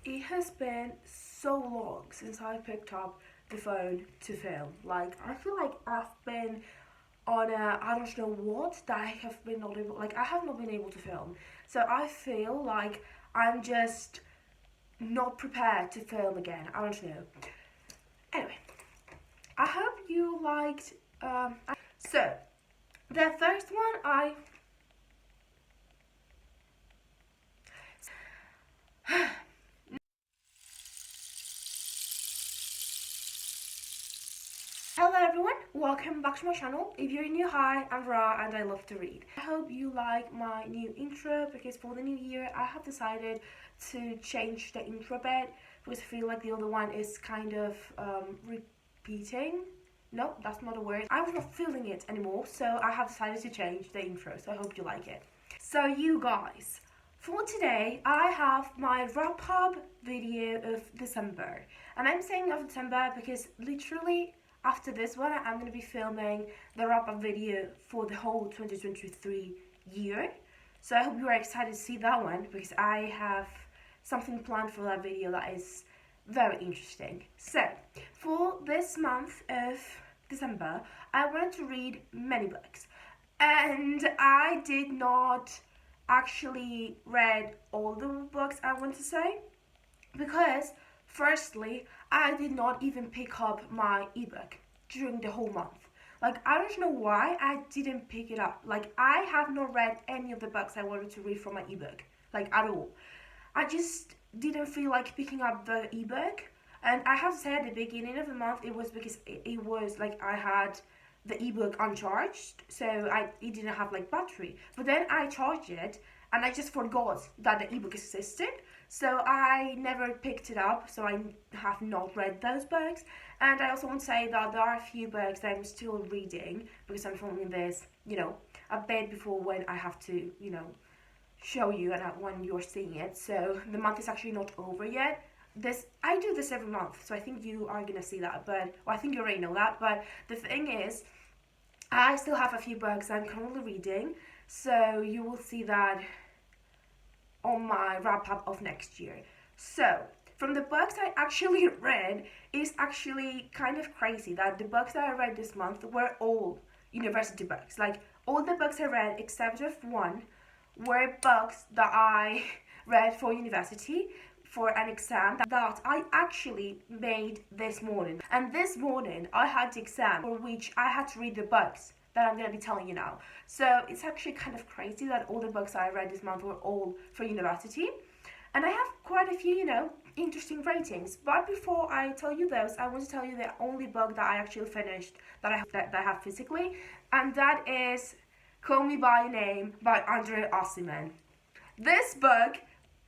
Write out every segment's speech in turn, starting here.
It has been so long since I picked up the phone to film. Like, I feel like I've been on a, I don't know what, that I have been not able, like, I have not been able to film. So I feel like I'm just not prepared to film again. I don't know. Anyway, I hope you liked, so, the first one Hello everyone, welcome back to my channel. If you're new, hi, I'm Ra and I love to read. I hope you like my new intro because for the new year I have decided to change the intro a bit because I feel like the other one is kind of repeating. No, that's not a word. I was not feeling it anymore, so I have decided to change the intro, so I hope you like it. So you guys, for today I have my wrap up video of December. And I'm saying of December because literally after this one, I'm going to be filming the wrap-up video for the whole 2023 year. So I hope you are excited to see that one because I have something planned for that video that is very interesting. So, for this month of December, I wanted to read many books. And I did not actually read all the books I want to say because firstly, I did not even pick up my ebook during the whole month. Like, I don't know why I didn't pick it up. Like, I have not read any of the books I wanted to read from my ebook, like, at all. I just didn't feel like picking up the ebook. And I have to say, at the beginning of the month, it was because it was like I had the ebook uncharged, so it didn't have like battery. But then I charged it, and I just forgot that the ebook existed. So I never picked it up, so I have not read those books. And I also want to say that there are a few books that I'm still reading because I'm filming this, a bit before when I have to, show you and when you're seeing it. So the month is actually not over yet. I do this every month, so I think you are gonna see that, I think you already know that. But the thing is, I still have a few books I'm currently reading, so you will see that on my wrap up of next year. So, from the books I actually read, it's actually kind of crazy that the books that I read this month were all university books. Like, all the books I read except of one were books that I read for university for an exam that I actually made this morning. And this morning I had the exam for which I had to read the books that I'm going to be telling you now. So it's actually kind of crazy that all the books I read this month were all for university. And I have quite a few, interesting ratings. But before I tell you those, I want to tell you the only book that I actually finished that I have physically, and that is Call Me By Your Name by rareadss. This book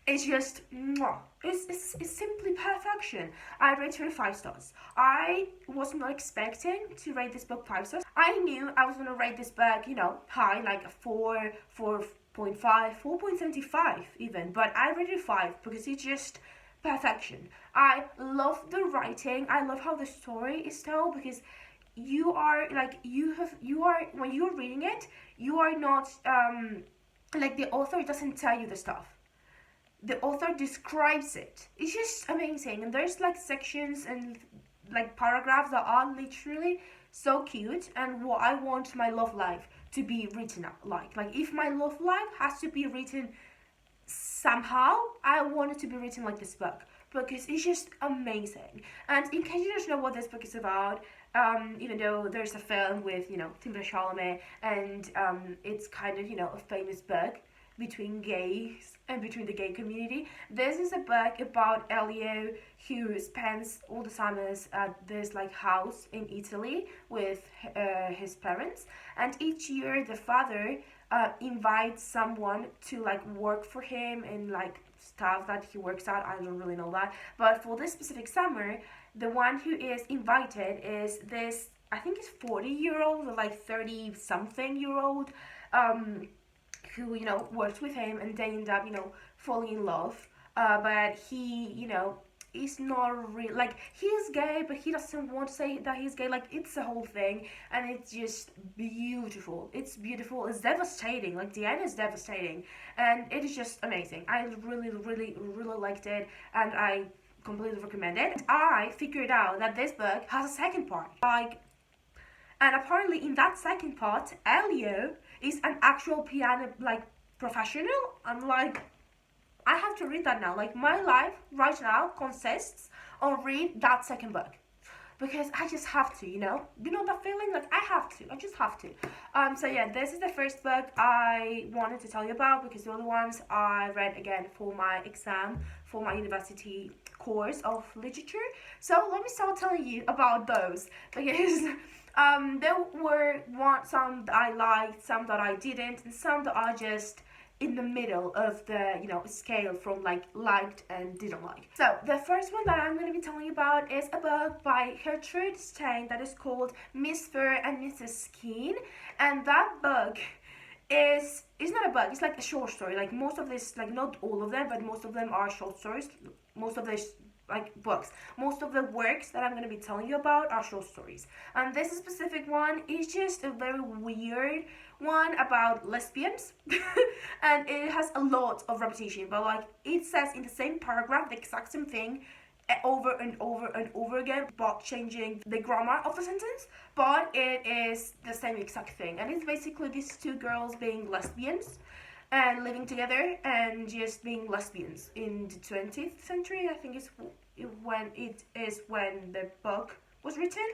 is just, it's simply perfection. I rated it 5 stars. I was not expecting to rate this book 5 stars. I knew I was going to rate this book, high, like a 4, 4.5, 4.75 even. But I rated 5 because it's just perfection. I love the writing. I love how the story is told because you are, when you're reading it, you are not, the author doesn't tell you the stuff. The author describes it. It's just amazing. And there's sections and paragraphs that are literally so cute and what I want my love life to be written like. Like, if my love life has to be written somehow, I want it to be written like this book because it's just amazing. And in case you don't know what this book is about, even though there's a film with, Timothée Chalamet, and it's kind of, a famous book between gays and between the gay community. This is a book about Elio, who spends all the summers at this house in Italy with his parents, and each year the father invites someone to work for him in stuff that he works at. I don't really know that, but for this specific summer, the one who is invited is this, I think it's 40-year-old or 30-something-year-old who works with him, and they end up falling in love, but he is not real. Like, he's gay, but he doesn't want to say that he's gay. Like, it's the whole thing, and it's just beautiful. It's beautiful. It's devastating. Like, the end is devastating, and it is just amazing. I really, really, really liked it, and I completely recommend it. I figured out that this book has a second part. Like, and apparently in that second part, Elio is an actual piano, like, professional. I'm like, I have to read that now. Like, my life right now consists on read that second book. Because I just have to, you know? You know that feeling? Like, I have to. I just have to. So yeah, this is the first book I wanted to tell you about, because the other ones I read again for my exam, for my university course of literature. So let me start telling you about those, because there were some that I liked, some that I didn't, and some that are just in the middle of the, you know, scale from like liked and didn't like. So the first one that I'm going to be telling you about is a book by Gertrude Stein that is called Miss Fur and Mrs. Skin, and that book is not a book, it's like a short story. Like, most of this, like, not all of them, but most of them are short stories. Most of this, like, books, most of the works that I'm going to be telling you about are short stories, and this specific one is just a very weird one about lesbians. And it has a lot of repetition, but like, it says in the same paragraph the exact same thing over and over and over again, but changing the grammar of the sentence, but it is the same exact thing. And it's basically these two girls being lesbians and living together and just being lesbians in the 20th century. I think it's when the book was written,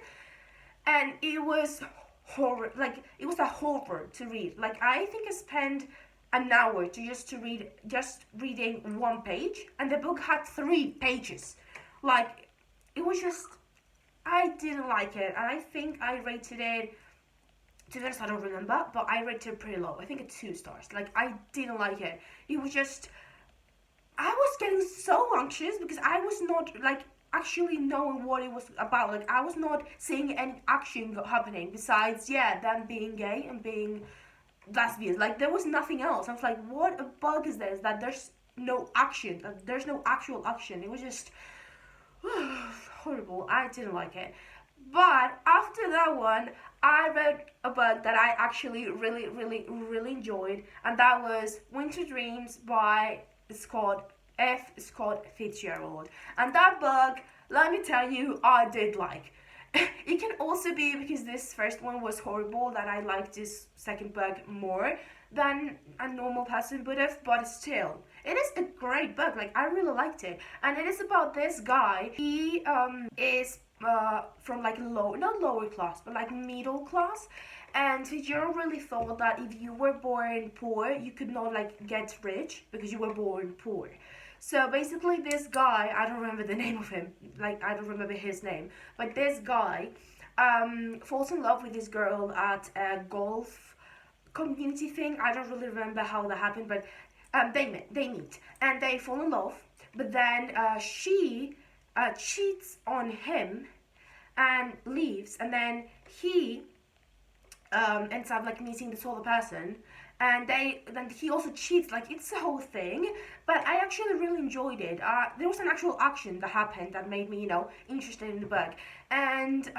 and it was horror. Like, it was a horror to read. Like, I think I spent an hour to reading one page, and the book had 3 pages. Like, it was just, I didn't like it, and I think I rated it, to be honest, I don't remember, but I rated it pretty low. I think it's 2 stars. Like, I didn't like it. It was just, I was getting so anxious because I was not, like, actually knowing what it was about. Like, I was not seeing any action happening besides, yeah, them being gay and being lesbians. Like, there was nothing else. I was like, what a bug is this, that there's no action, that there's no actual action. It was just horrible. I didn't like it. But after that one, I read a book that I actually really, really, really enjoyed, and that was Winter Dreams by Scott Fitzgerald. And that book, let me tell you, I did like. It can also be because this first one was horrible that I liked this second book more than a normal person would have, but still, it is a great book. Like, I really liked it, and it is about this guy. He is from like not lower class, but like middle class, and Fitzgerald really thought that if you were born poor, you could not like get rich because you were born poor. So basically, this guy, I don't remember the name of him, like, I don't remember his name, but this guy falls in love with this girl at a golf community thing. I don't really remember how that happened, but they meet, and they fall in love, but then she cheats on him and leaves, and then he ends up like meeting this other person, and then he also cheats. Like, it's a whole thing, but I actually really enjoyed it. There was an actual action that happened that made me, you know, interested in the book, and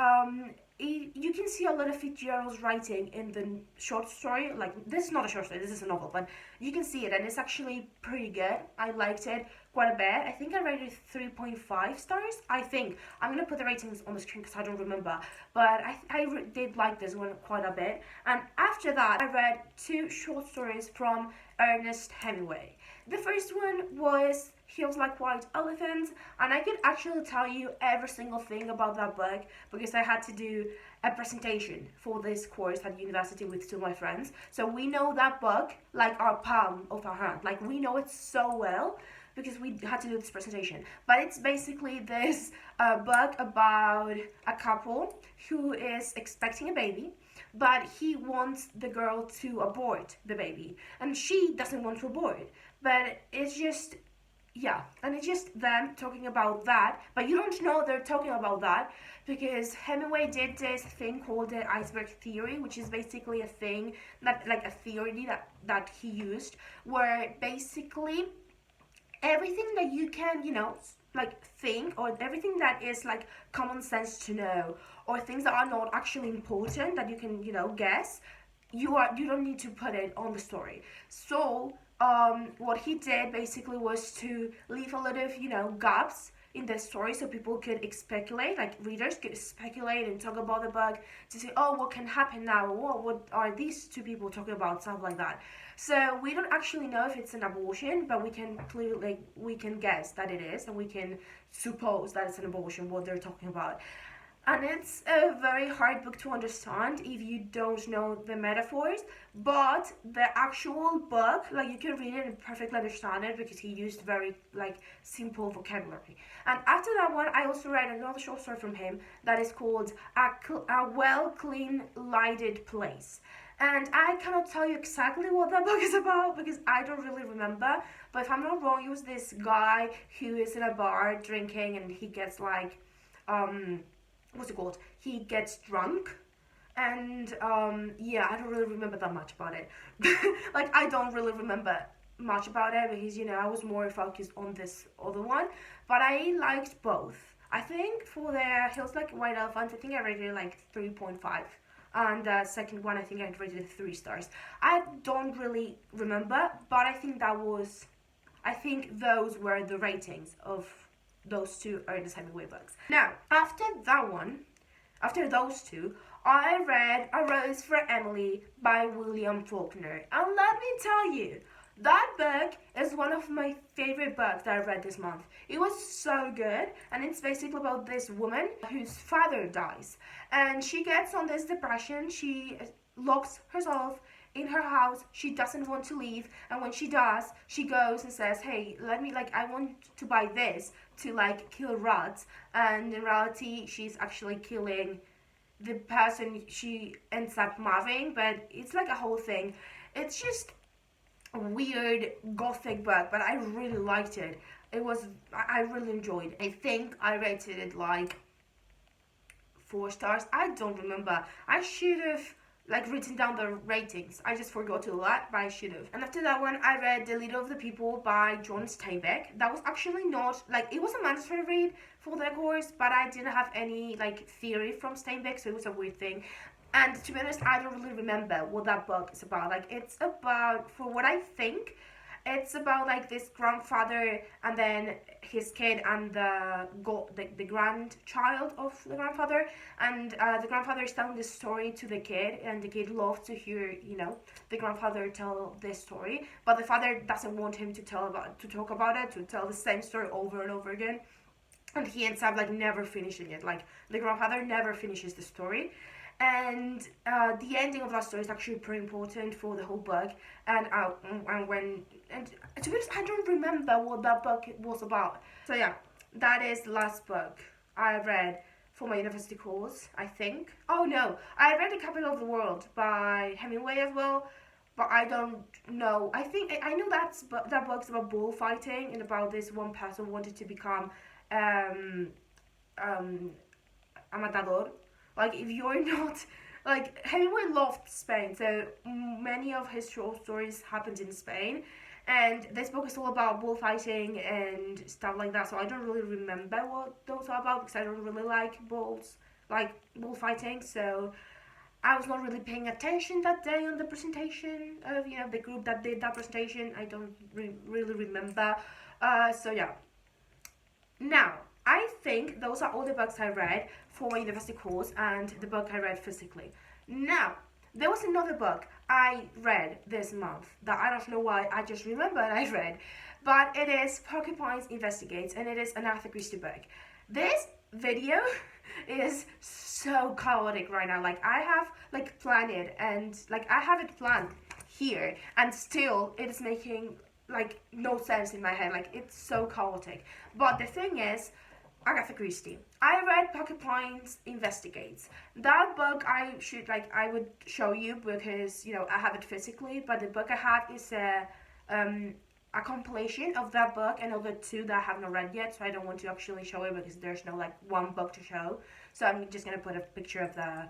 you can see a lot of Fitzgerald's writing in the short story. Like, this is not a short story, this is a novel, but you can see it, and it's actually pretty good. I liked it quite a bit. I think I rated 3.5 stars. I think I'm gonna put the ratings on the screen because I don't remember, but I did like this one quite a bit. And after that, I read 2 short stories from Ernest Hemingway. The first one was Heels Like White Elephants, and I could actually tell you every single thing about that book because I had to do a presentation for this course at university with 2 of my friends. So we know that book like our palm of our hand. Like, we know it so well because we had to do this presentation. But it's basically this book about a couple who is expecting a baby, but he wants the girl to abort the baby, and she doesn't want to abort. But it's just, yeah, and it's just them talking about that, but you don't know they're talking about that because Hemingway did this thing called the iceberg theory, which is basically a thing that, like, a theory that he used, where basically everything that you can, like think, or everything that is like common sense to know, or things that are not actually important that you can, guess, you don't need to put it on the story. So what he did basically was to leave a lot of, gaps in the story so people could speculate, like readers could speculate and talk about the book to say, oh, what can happen now? What are these two people talking about? Stuff like that. So we don't actually know if it's an abortion, but we can clearly, like, we can guess that it is, and we can suppose that it's an abortion, what they're talking about. And it's a very hard book to understand if you don't know the metaphors, but the actual book, like, you can read it and perfectly understand it because he used very, like, simple vocabulary. And after that one, I also read another short story from him that is called A Well Clean Lighted Place. And I cannot tell you exactly what that book is about because I don't really remember. But if I'm not wrong, it was this guy who is in a bar drinking and he gets like, what's it called? He gets drunk. And yeah, I don't really remember that much about it. Like, I don't really remember much about it because, I was more focused on this other one. But I liked both. I think for the Hills Like White Elephant, I think I rated it like 3.5. And the second one, I think I rated it 3 stars. I don't really remember, but I think those were the ratings of those two Ernest Hemingway books. Now, after those two, I read A Rose for Emily by William Faulkner. And let me tell you, that book is one of my favorite books that I read this month. It was so good, and it's basically about this woman whose father dies. And she gets on this depression, she locks herself in her house, she doesn't want to leave, and when she does, she goes and says, hey, I want to buy this to, like, kill rats. And in reality, she's actually killing the person she ends up marrying, but it's like a whole thing. It's just weird gothic book, but I really liked it. I really enjoyed it. I think I rated it like 4 stars. I don't remember. I should have written down the ratings. I just forgot to do that, but I should have. And after that one, I read The Leader of the People by John Steinbeck. That was actually not, it was a mandatory read for the course, but I didn't have any theory from Steinbeck, so it was a weird thing. And to be honest, I don't really remember what that book is about. It's about, for what I think, it's about this grandfather and then his kid and the grandchild of the grandfather, and the grandfather is telling this story to the kid, and the kid loves to hear the grandfather tell this story, but the father doesn't want him to tell the same story over and over again, and he ends up never finishing it. The grandfather never finishes the story. And the ending of that story is actually pretty important for the whole book. And to be honest, I don't remember what that book was about. So yeah, that is the last book I read for my university course, I think. Oh no, I read The Capital of the World by Hemingway as well, but I don't know. I know that book's about bullfighting and about this one person wanted to become a matador. If you're not, Hemingway loved Spain, so many of his short stories happened in Spain, and this book is all about bullfighting and stuff like that, so I don't really remember what those are about, because I don't really like bullfighting, so I was not really paying attention that day on the presentation of, the group that did that presentation. I don't really remember, so yeah. Now, I think those are all the books I read for my university course and the book I read physically. Now, there was another book I read this month that I don't know why I just remembered I read, but it is Porcupines Investigates, and it is an Agatha Christie book. This video is so chaotic right now. I have planned it, and I have it planned here, and still it is making no sense in my head. It's so chaotic. But the thing is, Agatha Christie. I read Porcupines Investigates. That book I would show you because I have it physically, but the book I have is a compilation of that book and other 2 that I have not read yet, so I don't want to actually show it because there's no one book to show. So I'm just gonna put a picture of the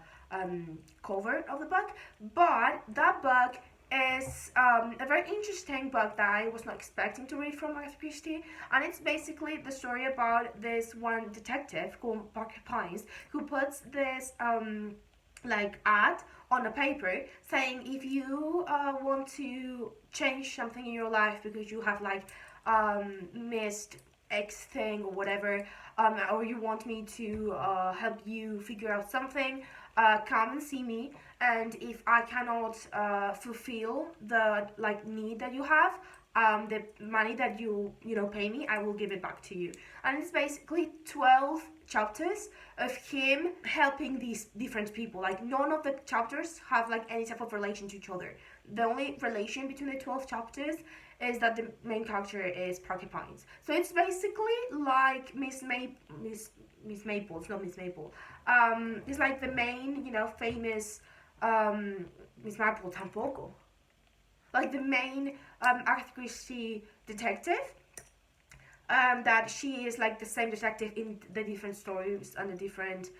cover of the book. But that book is a very interesting book that I was not expecting to read from Agatha Christie, and it's basically the story about this one detective called Parker Pines who puts this like ad on a paper saying if you want to change something in your life because you have like missed X thing or whatever, or you want me to help you figure out something, come and see me. And if I cannot fulfill the like need that you have, the money that you know pay me, I will give it back to you. And it's basically 12 chapters of him helping these different people. Like none of the chapters have like any type of relation to each other. The only relation between the 12 chapters is that the main character is Parker Pines. So it's basically like Miss Maple. It's not Miss Maple. It's like the main, you know, famous Miss Maple tampoco. Like the main Agatha Christie detective. That she is like the same detective in the different stories and the different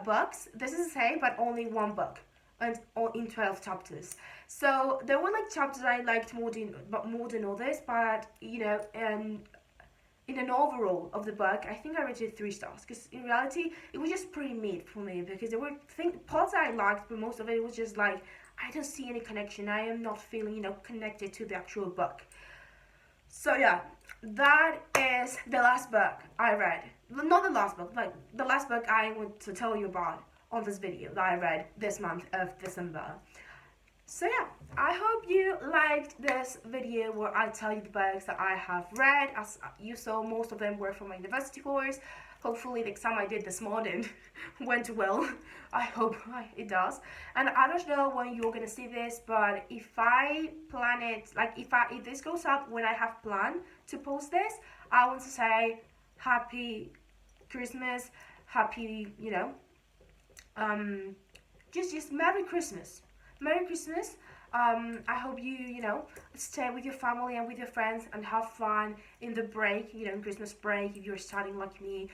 books. This is the same, but only one book and in 12 chapters. So there were like chapters I liked more than others, but you know, in an overall of the book, I think I rated 3 stars because in reality it was just pretty mid for me because there were parts I liked, but most of it was just like I don't see any connection. I am not feeling, you know, connected to the actual book. So yeah, that is the last book I read. Not the last book, but the last book I want to tell you about on this video that I read this month of December. So yeah, I hope you liked this video where I tell you the books that I have read. As you saw, most of them were from my university course. Hopefully the exam I did this morning went well. I hope it does. And I don't know when you're gonna see this, but if I plan it, like if this goes up when I have planned to post this, I want to say happy Christmas, happy, you know, just Merry Christmas. Merry Christmas. I hope you know, stay with your family and with your friends and have fun in the break, you know, Christmas break. If you're studying like me,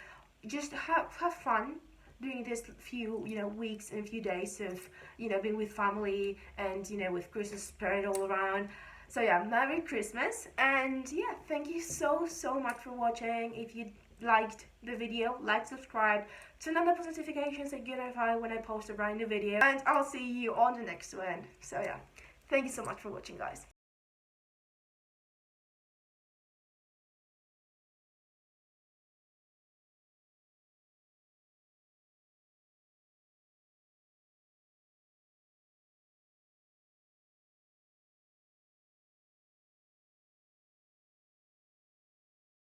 just have fun during this few, you know, weeks and few days of, you know, being with family and, you know, with Christmas spirit all around. So yeah, Merry Christmas, and yeah, thank you so much for watching. If you liked the video, like, subscribe, turn on the post notifications and get notified when I post a brand new video, and I'll see you on the next one. So yeah, thank you so much for watching, guys.